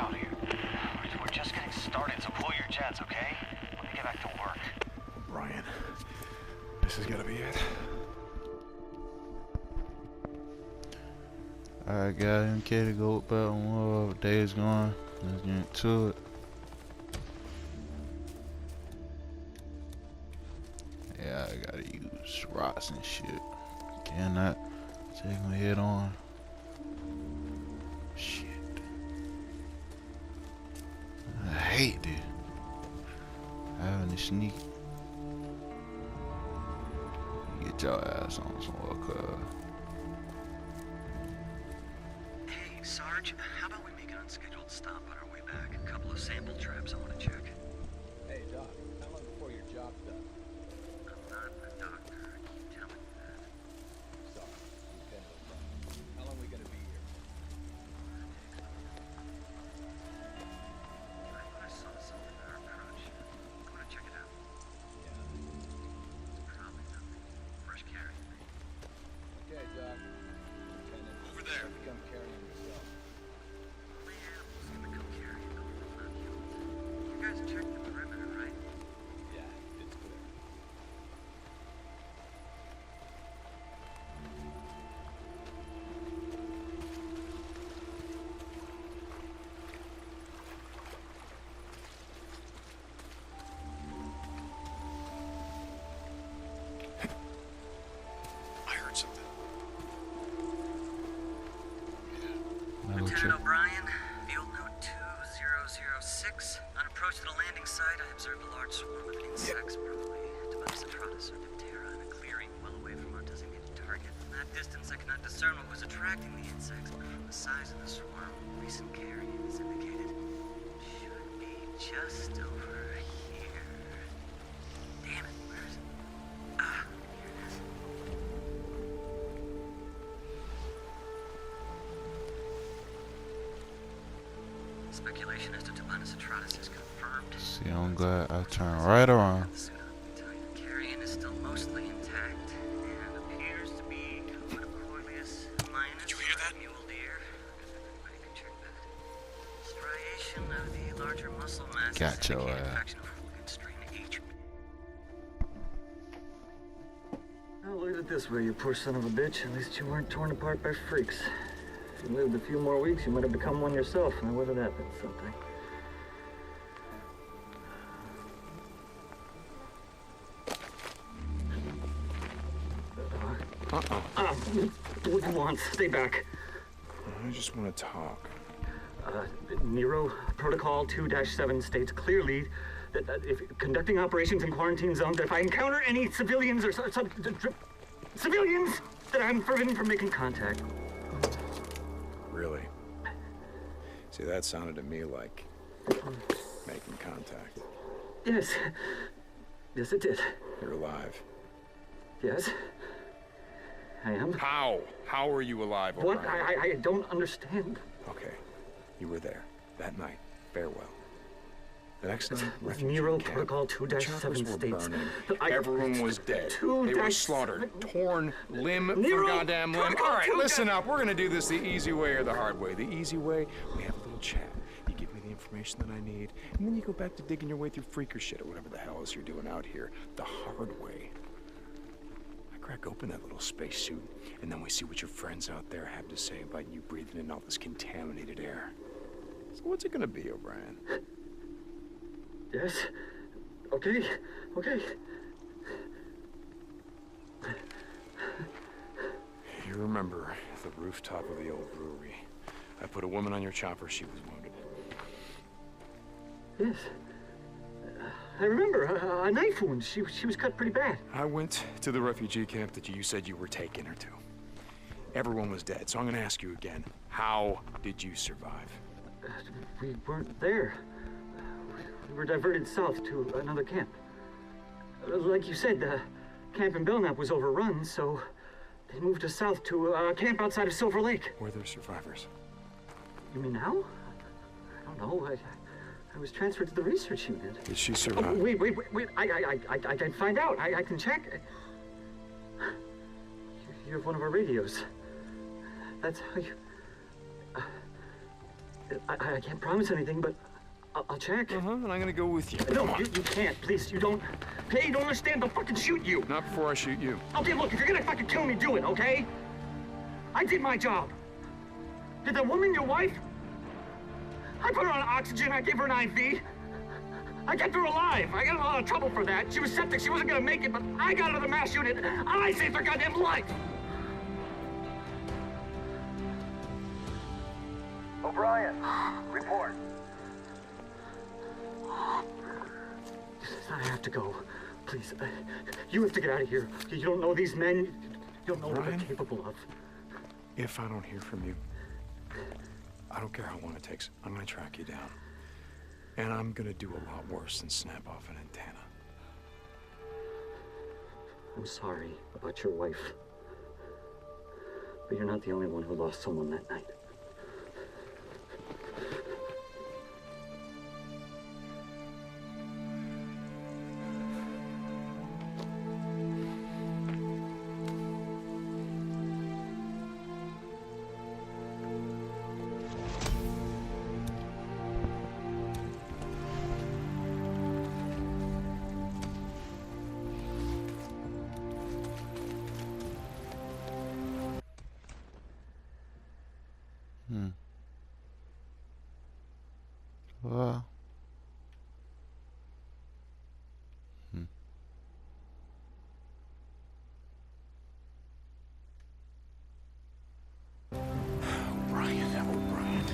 out here. We're just getting started, so pull your jets, okay? Let me get back to work. Brian, this is gonna be it. Alright guys, MK to go back on more days gone. Let's get into it. Yeah, I gotta use rocks and shit. Cannot take my head on. Shit. I hate this. Having to sneak. Get your ass on somewhere, cuz. Hey, Sarge, how about we make an unscheduled stop on our way back? A couple of sample traps I want to check. Hey, Doc, how long before your job's done? I'm not a doctor. I keep telling you that. Sorry, you've been no problem. How long are we gonna be here? I thought I saw something in our crotch. I want to check it out. Yeah. It's probably nothing. Fresh carry. Okay, Doc. Lieutenant. Over there. Become carrying yourself. Only animals can become carrion, not humans. You guys checked the perimeter, right? Yeah, it's clear. I heard something. Lieutenant O'Brien, field note 2006. On approach to the landing site, I observed a large swarm of insects, probably Demonocetratus or Diptera, in a clearing well away from our designated target. From that distance, I could not discern what was attracting the insects, but from the size of the swarm, recent carrion is indicated. Should be just over here. Damn it, where is it? Ah, here it is. Speculation as to Demonocetratus is confirmed. See, I'm glad I turned right around. The carrion is still mostly intact and appears to be Coileus minus. Did you hear that? Mule deer. Anybody can check that. Striation of the larger muscle mass. Got your indicated ass. infection of Hooligan strain H. I'll look at it this way, you poor son of a bitch. At least you weren't torn apart by freaks. If you lived a few more weeks, you might have become one yourself, and whether that been something. What do you want? Stay back. I just want to talk. Nero Protocol 2-7 states clearly that if conducting operations in quarantine zones, that if I encounter any civilians or civilians, that I'm forbidden from making contact. Really? See, that sounded to me like making contact. Yes. Yes, it did. You're alive. Yes. I am. How? How are you alive, What? O'Brien? I don't understand. Okay. You were there. That night. Farewell. The next night, Nero refugee camp. Protocol The choppers 2-7 were states burning. that Everyone was dead. They were slaughtered, torn limb Nero for goddamn limb. Protocol All right, 2-7 listen up. We're gonna do this the easy way or the hard way. The easy way, we have a little chat. You give me the information that I need, and then you go back to digging your way through freaker shit or whatever the hell else you're doing out here. The hard way. I crack open that little spacesuit, and then we see what your friends out there have to say about you breathing in all this contaminated air. So what's it gonna be, O'Brien? Yes. Okay. Okay. You remember the rooftop of the old brewery. I put a woman on your chopper. She was wounded. Yes. I remember a knife wound. She was cut pretty bad. I went to the refugee camp that you said you were taking her to. Everyone was dead, so I'm gonna ask you again. How did you survive? We weren't there. We were diverted south to another camp. Like you said, the camp in Belknap was overrun, so they moved us south to a camp outside of Silver Lake. Were there survivors? You mean now? I don't know. I was transferred to the research unit. Did she survive? Wait. I can find out. I can check. You have one of our radios. That's how you... I can't promise anything, but I'll check. Uh-huh, and I'm gonna go with you. No, you can't. Please, you don't. Hey, you don't understand. They'll fucking shoot you. Not before I shoot you. Okay, look, if you're gonna fucking kill me, do it, okay? I did my job. Did that woman, your wife? I put her on oxygen, I gave her an IV. I kept her alive. I got in a lot of trouble for that. She was septic, she wasn't gonna make it, but I got her to the MASH unit. I saved her goddamn life. O'Brien, report. I have to go. Please, you have to get out of here. You don't know these men. You don't know what they're Brian? capable of. If I don't hear from you, I don't care how long it takes. I'm gonna track you down. And I'm gonna do a lot worse than snap off an antenna. I'm sorry about your wife. But you're not the only one who lost someone that night. Well. O'Brien,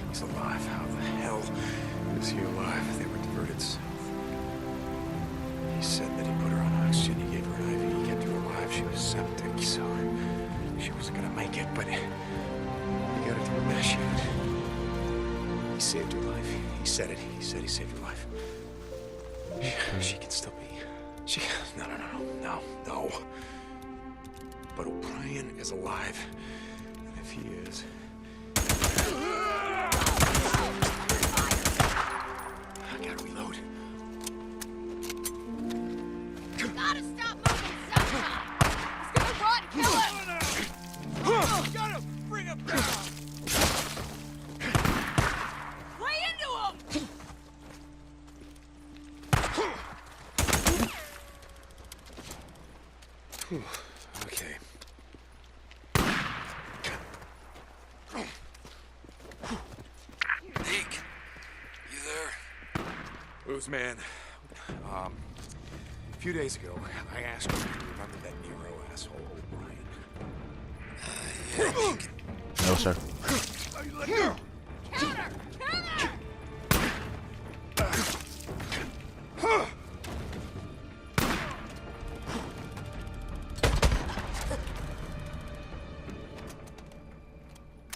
he's alive. How the hell is he alive? They were diverted south. He said that he put her on oxygen, he gave her an IV, he kept her alive. She was septic, so she wasn't gonna make it, but he got her to a MASH unit. He saved her life. He said it. He said he saved her life. She can still be. No. But O'Brien is alive. And if he is... I gotta reload. You gotta stop moving sometime. He's gonna run. Kill him. Got him! Bring him down! Play into him. Okay. Deke, you there? Booze man. A few days ago, I asked you if you remember that Nero asshole O'Brien. Yeah, Deke. No, sir. Counter. Counter.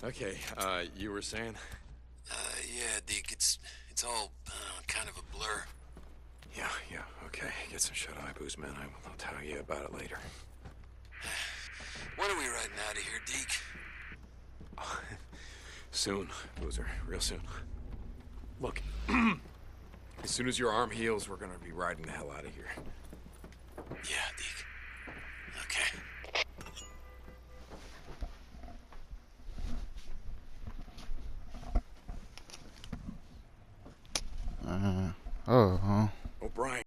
Okay, you were saying? Yeah, Deke, it's all kind of a blur. Yeah, okay. Get some shut-eye, booze man. I'll tell you about it later. When are we riding out of here, Deke? Soon, Boozer. Real soon. Look, as soon as your arm heals, we're gonna be riding the hell out of here. Yeah, Deke.